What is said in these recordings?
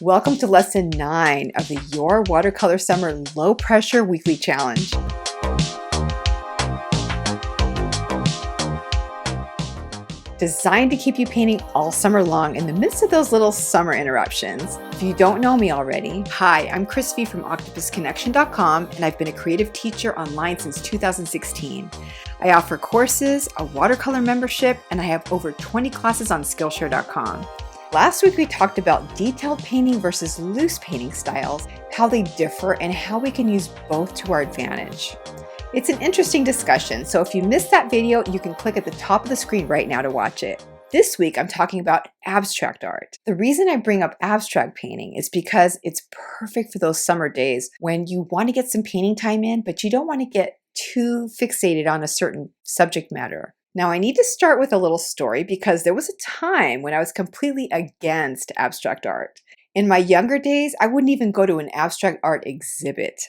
Welcome to Lesson 9 of the Your Watercolor Summer Low Pressure Weekly Challenge. Designed to keep you painting all summer long in the midst of those little summer interruptions. If you don't know me already, hi, I'm Chris V from octopusconnection.com, and I've been a creative teacher online since 2016. I offer courses, a watercolor membership, and I have over 20 classes on Skillshare.com. Last week we talked about detailed painting versus loose painting styles, how they differ, and how we can use both to our advantage. It's an interesting discussion, so if you missed that video, you can click at the top of the screen right now to watch it. This week I'm talking about abstract art. The reason I bring up abstract painting is because it's perfect for those summer days when you want to get some painting time in, but you don't want to get too fixated on a certain subject matter. Now, I need to start with a little story because there was a time when I was completely against abstract art. In my younger days, I wouldn't even go to an abstract art exhibit.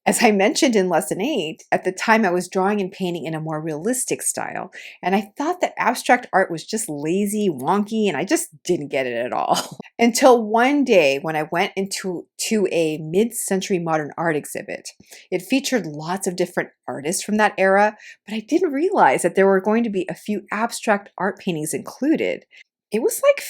As I mentioned in Lesson 8, at the time I was drawing and painting in a more realistic style, and I thought that abstract art was just lazy, wonky, and I just didn't get it at all. Until one day when I went into a mid-century modern art exhibit. It featured lots of different artists from that era, but I didn't realize that there were going to be a few abstract art paintings included. It was like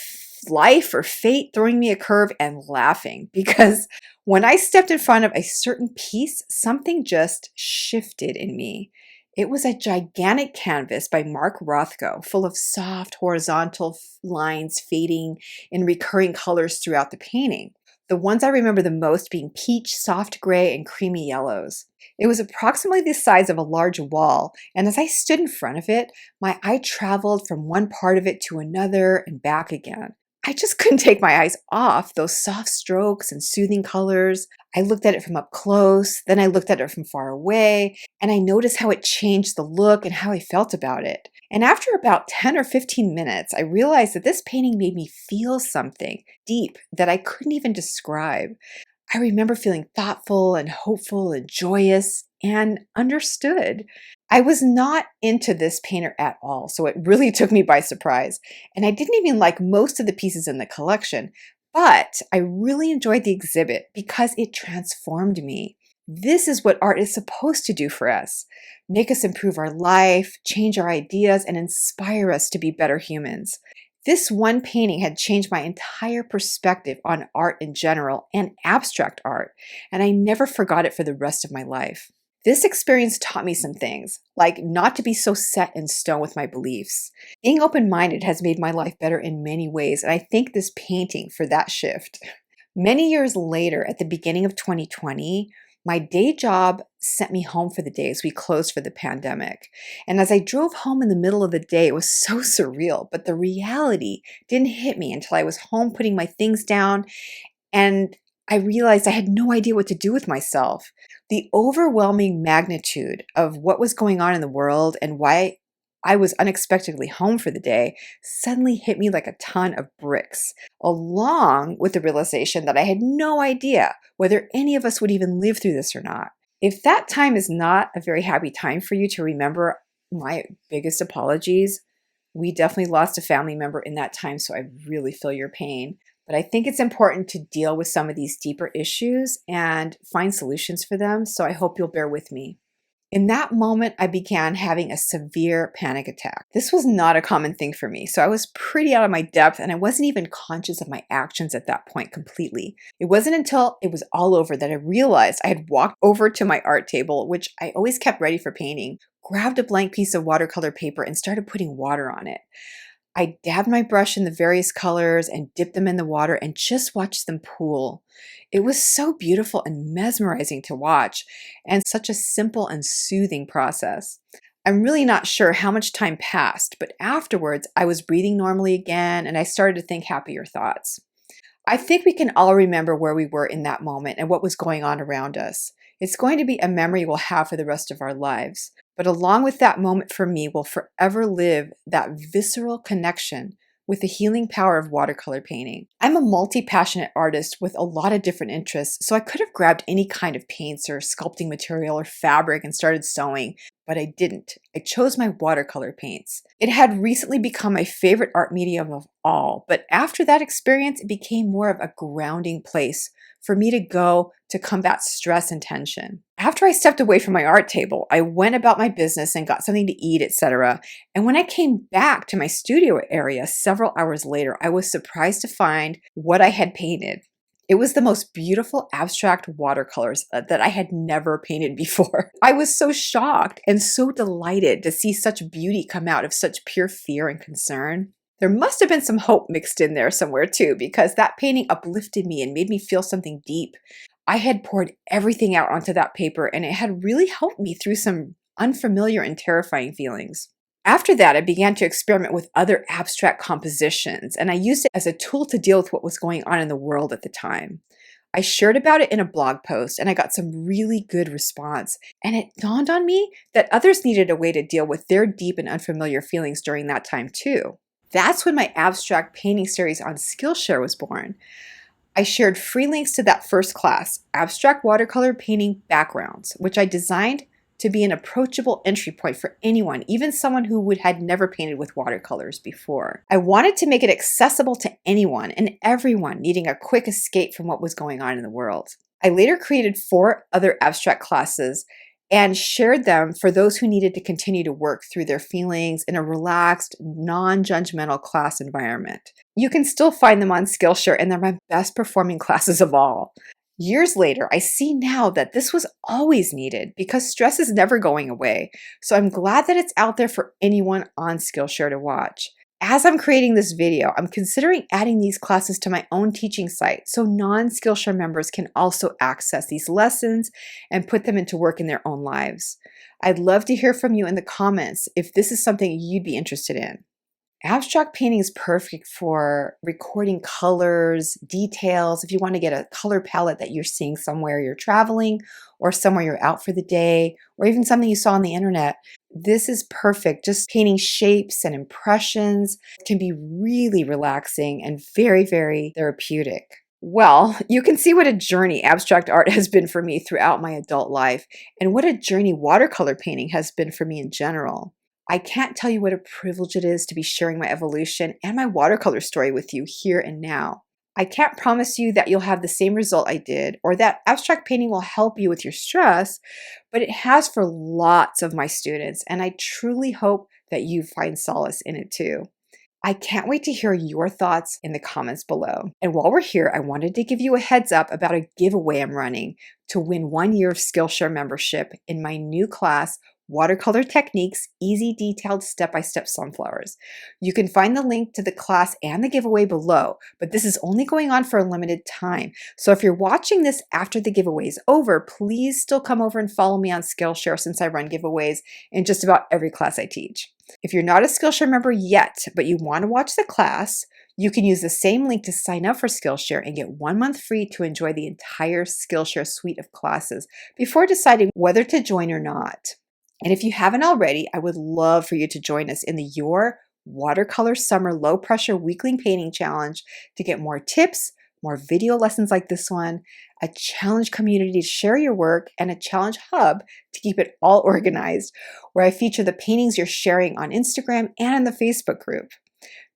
life or fate throwing me a curve and laughing because when I stepped in front of a certain piece, something just shifted in me. It was a gigantic canvas by Mark Rothko, full of soft horizontal lines fading in recurring colors throughout the painting. The ones I remember the most being peach, soft gray, and creamy yellows. It was approximately the size of a large wall, and as I stood in front of it, my eye traveled from one part of it to another and back again. I just couldn't take my eyes off those soft strokes and soothing colors. I looked at it from up close, then I looked at it from far away, and I noticed how it changed the look and how I felt about it. And after about 10 or 15 minutes, I realized that this painting made me feel something deep that I couldn't even describe. I remember feeling thoughtful and hopeful and joyous and understood. I was not into this painter at all, so it really took me by surprise. And I didn't even like most of the pieces in the collection, but I really enjoyed the exhibit because it transformed me. This is what art is supposed to do for us. Make us improve our life, change our ideas, and inspire us to be better humans. This one painting had changed my entire perspective on art in general and abstract art, and I never forgot it for the rest of my life. This experience taught me some things, like not to be so set in stone with my beliefs. Being open-minded has made my life better in many ways, and I thank this painting for that shift. Many years later, at the beginning of 2020, my day job sent me home for the day as we closed for the pandemic. And as I drove home in the middle of the day, it was so surreal, but the reality didn't hit me until I was home putting my things down and I realized I had no idea what to do with myself. The overwhelming magnitude of what was going on in the world and why I was unexpectedly home for the day suddenly hit me like a ton of bricks, along with the realization that I had no idea whether any of us would even live through this or not. If that time is not a very happy time for you to remember, my biggest apologies. We definitely lost a family member in that time, so I really feel your pain. But I think it's important to deal with some of these deeper issues and find solutions for them, so I hope you'll bear with me. In that moment, I began having a severe panic attack. This was not a common thing for me, so I was pretty out of my depth and I wasn't even conscious of my actions at that point completely. It wasn't until it was all over that I realized I had walked over to my art table, which I always kept ready for painting, grabbed a blank piece of watercolor paper and started putting water on it. I dabbed my brush in the various colors and dipped them in the water and just watched them pool. It was so beautiful and mesmerizing to watch, and such a simple and soothing process. I'm really not sure how much time passed, but afterwards I was breathing normally again and I started to think happier thoughts. I think we can all remember where we were in that moment and what was going on around us. It's going to be a memory we'll have for the rest of our lives. But along with that moment for me will forever live that visceral connection with the healing power of watercolor painting. I'm a multi-passionate artist with a lot of different interests, so I could have grabbed any kind of paints or sculpting material or fabric and started sewing, but I didn't. I chose my watercolor paints. It had recently become my favorite art medium of all, but after that experience, it became more of a grounding place for me to go to combat stress and tension. After I stepped away from my art table, I went about my business and got something to eat, etc. And when I came back to my studio area several hours later, I was surprised to find what I had painted. It was the most beautiful abstract watercolors that I had never painted before. I was so shocked and so delighted to see such beauty come out of such pure fear and concern. There must have been some hope mixed in there somewhere too, because that painting uplifted me and made me feel something deep. I had poured everything out onto that paper, and it had really helped me through some unfamiliar and terrifying feelings. After that, I began to experiment with other abstract compositions, and I used it as a tool to deal with what was going on in the world at the time. I shared about it in a blog post, and I got some really good response. And it dawned on me that others needed a way to deal with their deep and unfamiliar feelings during that time too. That's when my abstract painting series on Skillshare was born. I shared free links to that first class, Abstract Watercolor Painting Backgrounds, which I designed to be an approachable entry point for anyone, even someone who had never painted with watercolors before. I wanted to make it accessible to anyone and everyone needing a quick escape from what was going on in the world. I later created 4 other abstract classes and shared them for those who needed to continue to work through their feelings in a relaxed, non-judgmental class environment. You can still find them on Skillshare, and they're my best performing classes of all. Years later, I see now that this was always needed because stress is never going away. So I'm glad that it's out there for anyone on Skillshare to watch. As I'm creating this video, I'm considering adding these classes to my own teaching site so non-Skillshare members can also access these lessons and put them into work in their own lives. I'd love to hear from you in the comments if this is something you'd be interested in. Abstract painting is perfect for recording colors, details, if you want to get a color palette that you're seeing somewhere you're traveling or somewhere you're out for the day, or even something you saw on the internet. This is perfect. Just painting shapes and impressions can be really relaxing and very, very therapeutic. Well, you can see what a journey abstract art has been for me throughout my adult life, and what a journey watercolor painting has been for me in general. I can't tell you what a privilege it is to be sharing my evolution and my watercolor story with you here and now. I can't promise you that you'll have the same result I did or that abstract painting will help you with your stress, but it has for lots of my students, and I truly hope that you find solace in it too. I can't wait to hear your thoughts in the comments below. And while we're here, I wanted to give you a heads up about a giveaway I'm running to win 1 year of Skillshare membership in my new class, Watercolor Techniques, Easy Detailed Step-by-Step Sunflowers. You can find the link to the class and the giveaway below, but this is only going on for a limited time. So if you're watching this after the giveaway is over, please still come over and follow me on Skillshare since I run giveaways in just about every class I teach. If you're not a Skillshare member yet, but you want to watch the class, you can use the same link to sign up for Skillshare and get 1 month free to enjoy the entire Skillshare suite of classes before deciding whether to join or not. And if you haven't already, I would love for you to join us in the Your Watercolor Summer Low Pressure Weekly Painting Challenge to get more tips, more video lessons like this one, a challenge community to share your work, and a challenge hub to keep it all organized, where I feature the paintings you're sharing on Instagram and in the Facebook group.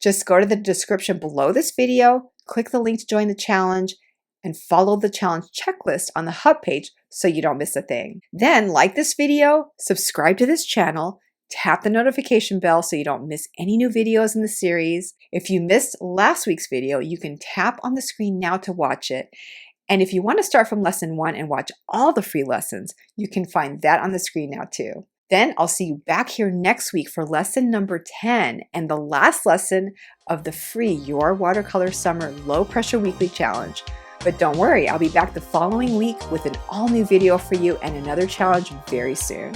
Just go to the description below this video, click the link to join the challenge, and follow the challenge checklist on the hub page so you don't miss a thing. Then like this video, subscribe to this channel, tap the notification bell so you don't miss any new videos in the series. If you missed last week's video, you can tap on the screen now to watch it. And if you want to start from lesson 1 and watch all the free lessons, you can find that on the screen now too. Then I'll see you back here next week for lesson number 10 and the last lesson of the free Your Watercolor Summer Low Pressure Weekly Challenge. But don't worry, I'll be back the following week with an all-new video for you and another challenge very soon.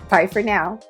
Bye for now.